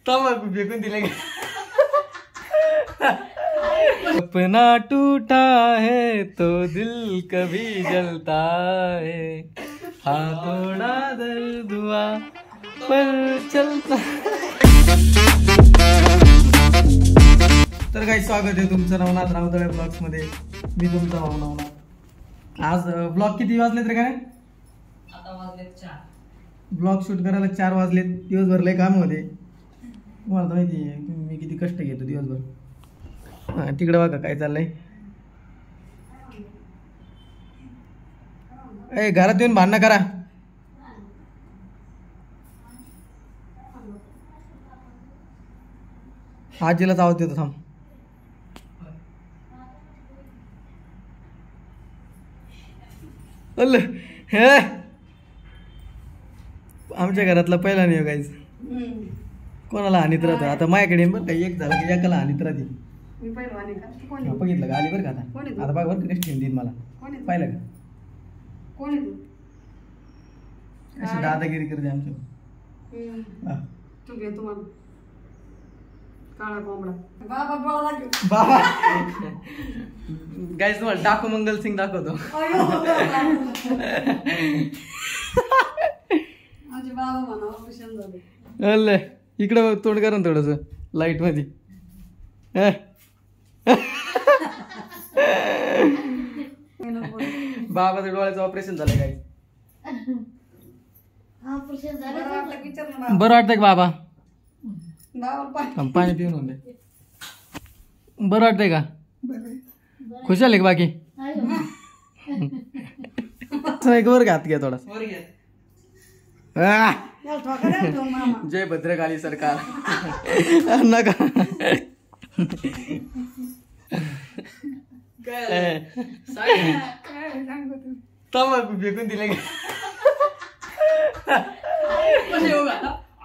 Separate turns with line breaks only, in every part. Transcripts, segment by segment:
तंबाखू फेकून दिले का? सपना टूटा है तो दिल कभी जलता है, हाँ थोडा दर्द हुआ पर चलता. तर काही स्वागत आहे तुमचं नवनाथ राऊतळे ब्लॉग्स मध्ये. मी तुमचा भाऊ नवनाथ. आज ब्लॉग किती वाजलेत रे? काय
आता वाजलेत 4.
ब्लॉग शूट करायला 4 वाजलेत. दिवसभर लय काम होते. तुम्हाला तर माहिती आहे मी किती कष्ट घेतो दिवसभर. हा तिकडे बघा काय चाललंय. ए घरात येऊन भांडणं करा. आजीलाच आवाज देतो थांब. हे आमच्या घरातला पहिला नाही काहीच. कोणाला हानीत राहतो. आता माझ्याकडे बरं का एक झालं की एकाला हानीत राहते. बघितलं का आली बरं का आता. आता बघ बरं कशी देईन मला. पाहिलं का अशी दादागिरी करते आमच्या. बाबा गाईस तुम्हाला डाकू मंगल सिंग दाखवतो. इकडं तोंड करा ना थोडस लाईट मध्ये. बाबाच्या डोळ्याचं ऑपरेशन झालं काय? बरं वाटतंय का बाबा? पाणी पिऊन होते. बरं वाटतंय का? खुशाल आहे का बाकी? एक वर घात घ्या थोडा. जय भद्रकाली सरकार. नका तंबाखू फेकून दिले का?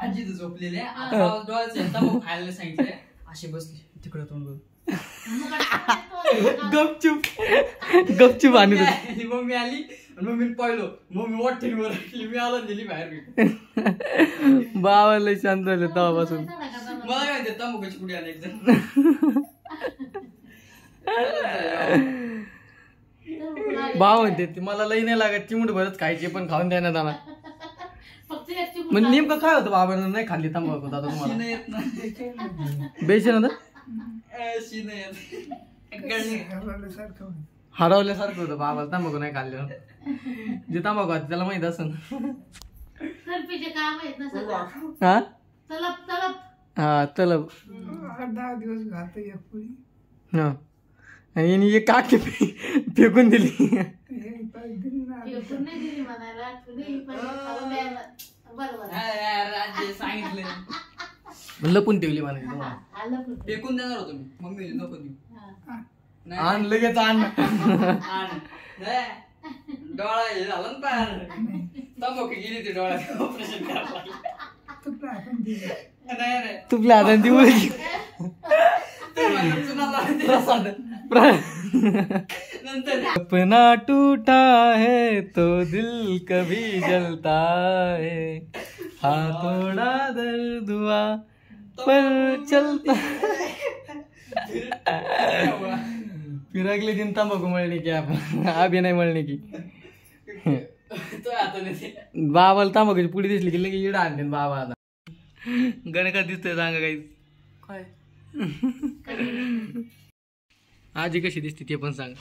आजी तर झोपलेले. आता डोळ्याचे तंबाखू खायला सांगितलंय. अशी बसली तिकडे तोंड बघ.
गपचूप गपचूप. आणि
मम्मी आली आणि मम्मी पळलो. मम्मी वाटेवर मी आलो दिली बाहेर.
बाबा लय शांत झाले तेव्हापासून.
मला काय ते तंबाखूची पुढे आले एकदम.
भाव म्हणते मला लई नाही लागत. चिमूट भरच खायची पण खाऊन द्या ना दाना. म्हणजे नेमकं काय होतं बाबांना नाही खाल्ली तंबाखू दादा तुम्हाला? बेशन होतं. हरवल्यासारखं होतं बाबाला तंबाखू नाही खाल्लं. जे तंबाखू आहे त्याला माहित असं. हा हा तलब
10 दिवस घात
हा. आणि एक काकी फेकून दिली. लपून ठेवली म्हणायची तुम्हाला.
फेकून देणार होतो मी. मम्मी नको देऊ.
आण लगेच आण.
डोळा हे झाला ना पार. तंबाखू गेली ती डोळ्यात. ऑपरेशन करायला.
तुपल्या हाताने ती उलटी. सपना टूटा है तो दिल कभी जलता है, हाँ थोड़ा दर्द हुआ पर चलता. फिरकली दिन तंबाखू मळणी की आपण अभि नाही मळणी की. बाबाला तंबाखूची पुढी दिसली की लगे इडा आणते बाबा. आता गणका दिसतोय सांगा काही काय. आजी कशी दिसते ते पण सांग.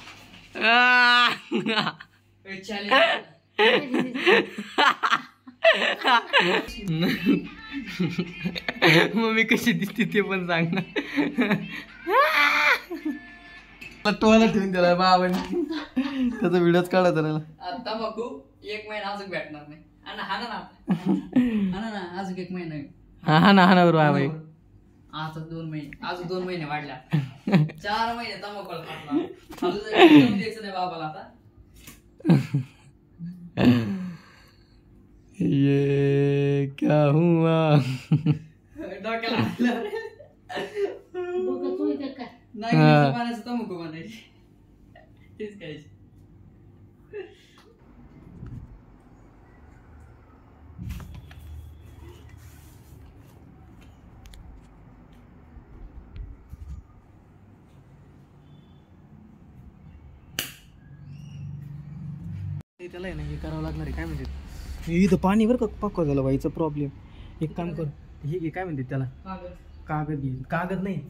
मम्मी कशी दिसते ते पण सांग ना. टोला ठेवून दिला बाबाने. त्याचा व्हिडिओच काढा त्याला.
आता बघू 1 महिना अजून भेटणार नाही. हा ना अजून 1 महिना.
हा ना बरोबर बाबा.
आता 2 महिने. अजून 2 महिने वाढल्या. 4 महिने तंबाखू खाल्ला. द्यायचं नाही बाबाला आता.
ये क्या हुआ.
डोक्याला नाही पाण्याचं तंबाखू बनायची. तेच खायची.
त्याला आहे ना हे करावं लागणार आहे. काय म्हणते इथं पाणी बरं का पक्का झालं व्हायचं प्रॉब्लेम. एक काम कर, हे घे काय म्हणते त्याला, कागद घे. कागद नाही,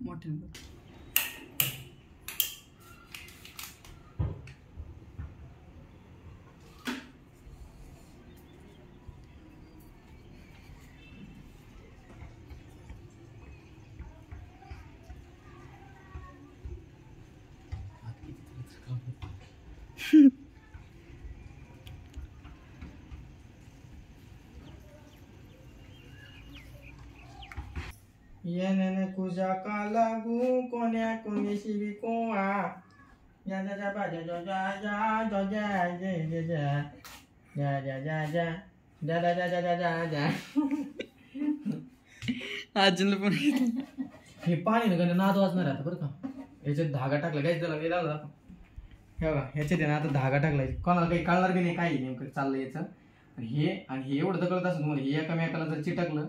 मोठे
येणे कुजा का लागू कोण्या कोणीशी बी कोवा या जा जा जा जा जा जा जा जा जा जा.
अजून पण
हे पाणी ना नाद वाजणार आता बरं का. याच्यात धागा टाकला काय त्याला वेळ लागला हे बघा. ह्याच्यात ना आता धागा टाकलाय, कोणाला काही कळणार बी नाही काय नेमकं चाललं याचं. आणि हे एवढं कळत असं तुम्हाला, हे एकामेकाला जर चिटकलं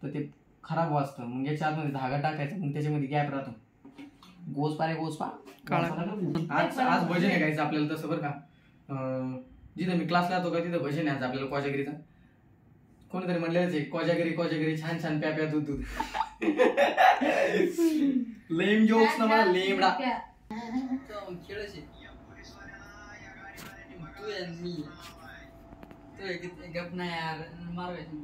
तर ते खराब वाजतं. मग याच्या आतमध्ये धागा टाकायचा, मग त्याच्यामध्ये गॅप राहतो. गोसपा आज भजन आहे गायचं आपल्याला तसं बरं का. जिथं मी क्लासला जातो का तिथं भजन आहे आज आपल्याला कोजागिरीचं. कोणीतरी म्हणलेलंच आहे कोजागिरी छान छान प्या दूध दूध. लेम जोक्स ना मला लेमडा.
खेळायचे तू मी गप नाही यार मारवायचं.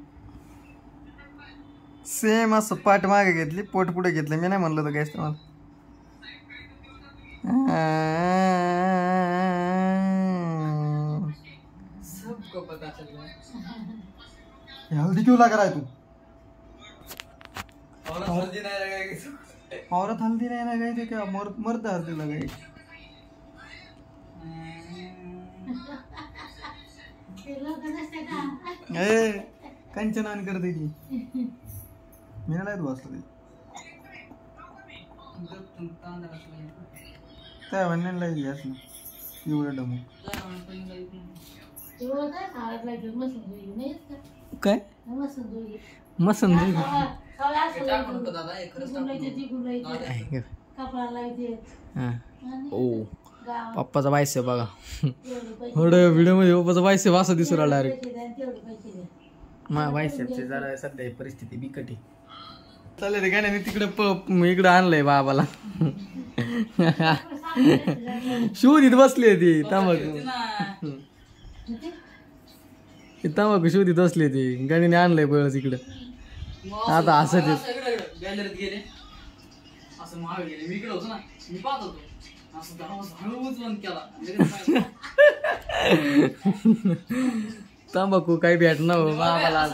सेम असं पाठ मागे घेतली, पोट पुढे घेतलं. मी नाही म्हणलं होतं काय तुम्हाला.
सबको पता चल रहा है.
हल्दी क्यों लगा रहा है तू.
हल्दी नहीं लगाएगी.
औरत हल्दी नहीं लगाई थी क्या, मर्द हल्दी लगाई. कंचनान करते ती. मी नाही लाईत बसलो त्या म्हणण्याला लाईत घ्यास ना एवढं डमू. काय मसन ओ पप्पाचा बायसेप बघा. थोडं व्हिडिओ मध्ये पप्पाचा बायसेप असं दिसू राहिला डायरेक्ट. माझ्या बायसेपची जरा सध्या परिस्थिती बिकट आहे. चालेल रे काय नाही, तिकडे इकडे आणलंय बाबाला. शोधित बसली ती तंबाखू शोधित बसली ती. गाडीने आणलंय पळस इकडं. आता असं
गॅलरीत गेले असं मागे गेले. मी इकडे होतो ना, मी पाहत होतो असं हळूच बंद केला.
तंबाखू काही भेटणार हो बाबाला.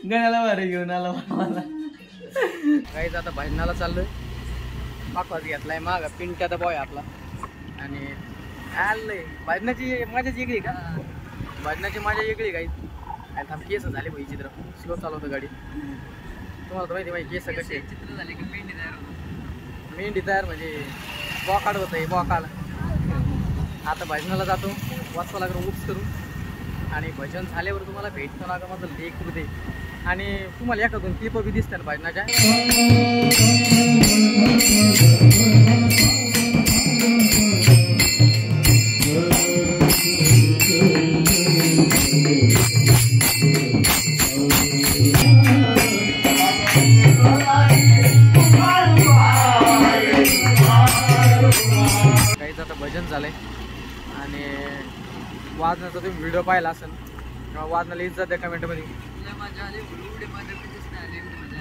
गण्याला वारे घेऊन आला बाबाला. काहीच आता भजनाला चाललोय. पाकवाज घेतलाय माग पिंट्याचा बॉय आपला. आणि आलंय भजनाची मजा वेगळी का. भजनाची मजा वेगळी काही. थांब केस झाले भाई. चित्र स्लो चालवतं गाडी. तुम्हाला तर माहिती केस कसे
चित्र झाले की मेंढी तयार होतो.
मेंढी तयार म्हणजे बॉकाड होत आहे बॉकाड. आता भजनाला जातो वाचवा लागलं उप्स करून. आणि भजन झाल्यावर तुम्हाला भेटतो ना का माझं लेख हृदय. आणि तुम्हाला एका दोन क्लिप बी दिसतात भजनाच्या. काहीच आता भजन झालंय. आणि वाजनाचा तुम्ही व्हिडिओ पाहिला असेल किंवा वाजनाला इज्जत द्या कमेंटमध्ये.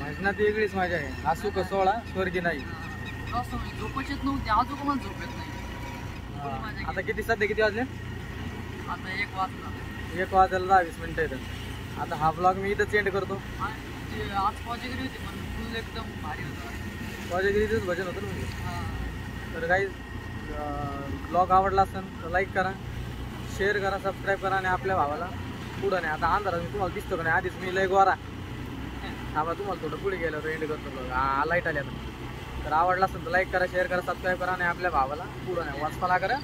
भजनात वेगळीच मजा आहे. असू का सोळा स्वर्गी नाही.
झोपच येत नव्हती आजोबा मला झोप येत नाही.
आता किती सध्या किती वाजले.
आता 1 वाजता.
1 वाजायला 10-20 मिनिटं येतं. आता हा ब्लॉग मी इथंच एंड करतो.
आज कोजागिरी होती पण फुल एकदम भारी होता.
कोजागिरीचंच भजन होतं ना म्हणजे. तर काही ब्लॉग आवडला असेल तर लाईक करा, शेअर करा, सबस्क्राईब करा. आणि आपल्या भावाला पुढं नाही. आता अंधारात तुम्हाला दिसतो का नाही. आधीच मी लय गोरा. आम्हाला तुम्हाला थोडं पुढे गेलं तर एंड करतो. लाईट आली आता. तर आवडला असेल तर लाईक करा, शेअर करा, सबस्क्राईब करा आणि आपल्या भावाला पुढं नाही वाचपाला करा.